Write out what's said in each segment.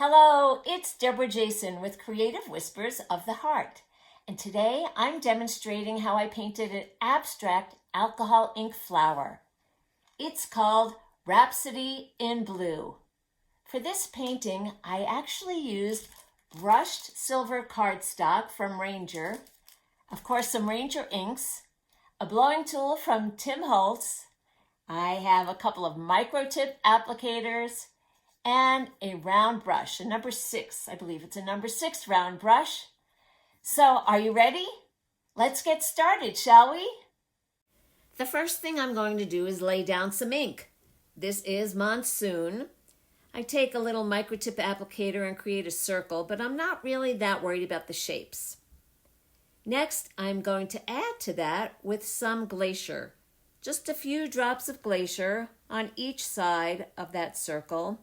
Hello, it's Debra Jason with Creative Whispers of the Heart. And today I'm demonstrating how I painted an abstract alcohol ink flower. It's called Rhapsody in Blue. For this painting, I actually used brushed silver cardstock from Ranger, of course some Ranger inks, a blowing tool from Tim Holtz. I have a couple of micro tip applicators, and a round brush, a number 6. I believe it's a number 6 round brush. So are you ready? Let's get started, shall we? The first thing I'm going to do is lay down some ink. This is Monsoon. I take a little microtip applicator and create a circle, but I'm not really that worried about the shapes. Next, I'm going to add to that with some glacier. Just a few drops of glacier on each side of that circle.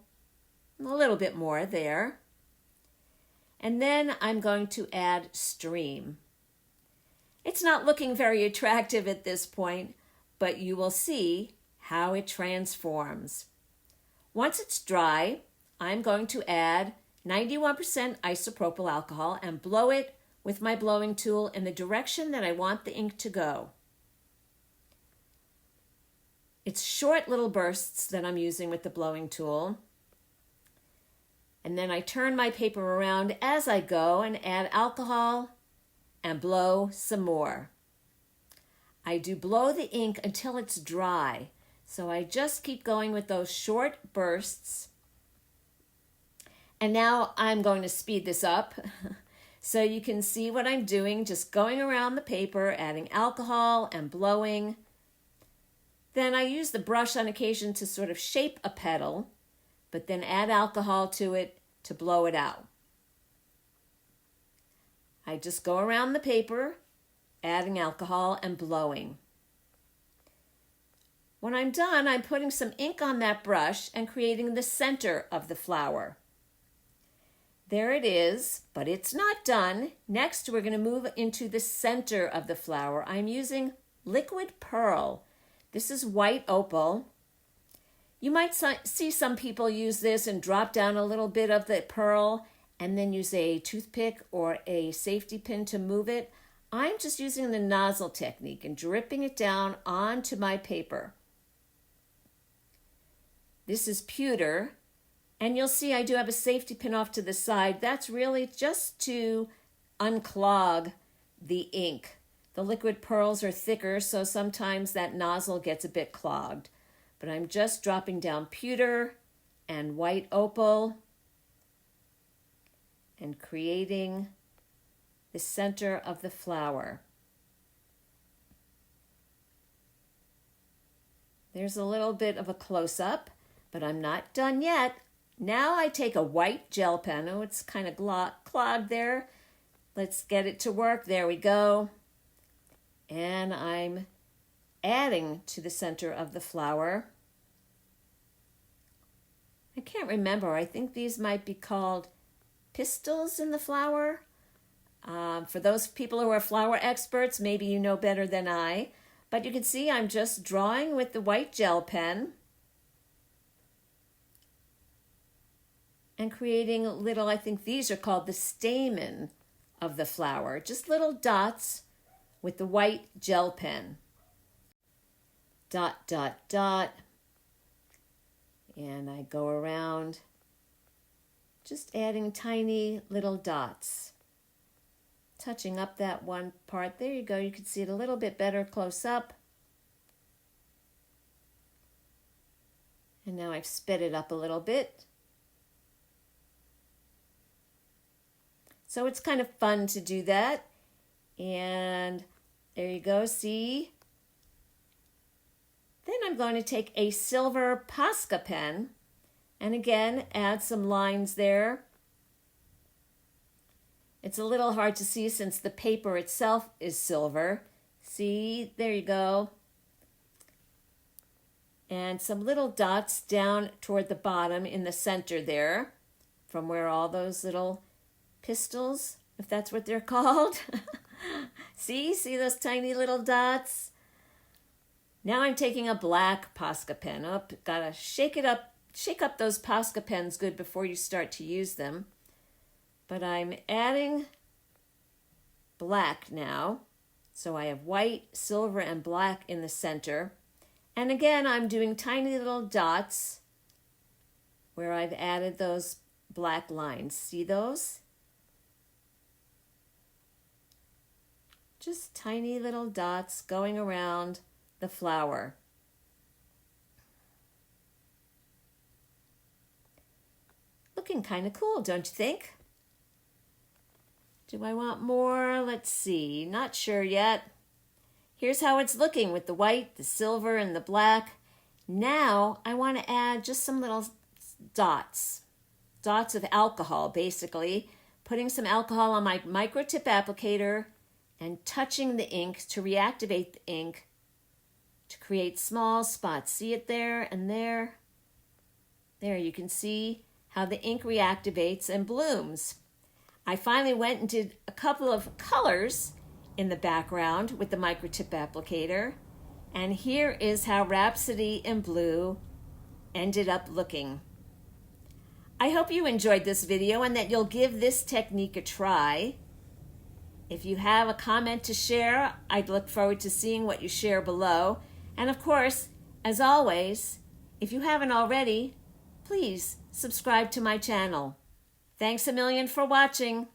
A little bit more there. And then I'm going to add stream. It's not looking very attractive at this point, but you will see how it transforms. Once it's dry, I'm going to add 91% isopropyl alcohol and blow it with my blowing tool in the direction that I want the ink to go. It's short little bursts that I'm using with the blowing tool. And then I turn my paper around as I go and add alcohol and blow some more. I do blow the ink until it's dry. So I just keep going with those short bursts. And now I'm going to speed this up so you can see what I'm doing, just going around the paper, adding alcohol and blowing. Then I use the brush on occasion to sort of shape a petal, but then add alcohol to it to blow it out. I just go around the paper, adding alcohol and blowing. When I'm done, I'm putting some ink on that brush and creating the center of the flower. There it is, but it's not done. Next, we're going to move into the center of the flower. I'm using liquid pearl. This is white opal. You might see some people use this and drop down a little bit of the pearl and then use a toothpick or a safety pin to move it. I'm just using the nozzle technique and dripping it down onto my paper. This is pewter, and you'll see I do have a safety pin off to the side. That's really just to unclog the ink. The liquid pearls are thicker, so sometimes that nozzle gets a bit clogged. But I'm just dropping down pewter and white opal and creating the center of the flower. There's a little bit of a close-up, but I'm not done yet. Now I take a white gel pen. Oh, it's kind of clogged there. Let's get it to work. There we go. And I'm adding to the center of the flower. I can't remember. I think these might be called petals in the flower. For those people who are flower experts, maybe you know better than I. But you can see I'm just drawing with the white gel pen and creating little, I think these are called the stamen of the flower. Just little dots with the white gel pen. Dot, dot, dot. And I go around just adding tiny little dots. Touching up that one part. There you go. You can see it a little bit better close up. And now I've sped it up a little bit. So it's kind of fun to do that. And there you go. See? Then I'm going to take a silver Posca pen and again add some lines there. It's a little hard to see since the paper itself is silver. See, there you go. And some little dots down toward the bottom in the center there from where all those little petals, if that's what they're called. See those tiny little dots? Now I'm taking a black Posca pen. Oh, gotta shake it up shake up those Posca pens good before you start to use them. But I'm adding black now. So I have white, silver, and black in the center. And again, I'm doing tiny little dots where I've added those black lines. See those? Just tiny little dots going around the flower. Looking kind of cool, don't you think? Do I want more? Let's see. Not sure yet. Here's how it's looking with the white, the silver, and the black. Now I want to add just some little dots. Dots of alcohol, basically. Putting some alcohol on my micro tip applicator and touching the ink to reactivate the ink to create small spots. See it there and there? There, you can see how the ink reactivates and blooms. I finally went and did a couple of colors in the background with the micro tip applicator. And here is how Rhapsody in Blue ended up looking. I hope you enjoyed this video and that you'll give this technique a try. If you have a comment to share, I'd look forward to seeing what you share below. And of course, as always, if you haven't already, please subscribe to my channel. Thanks a million for watching.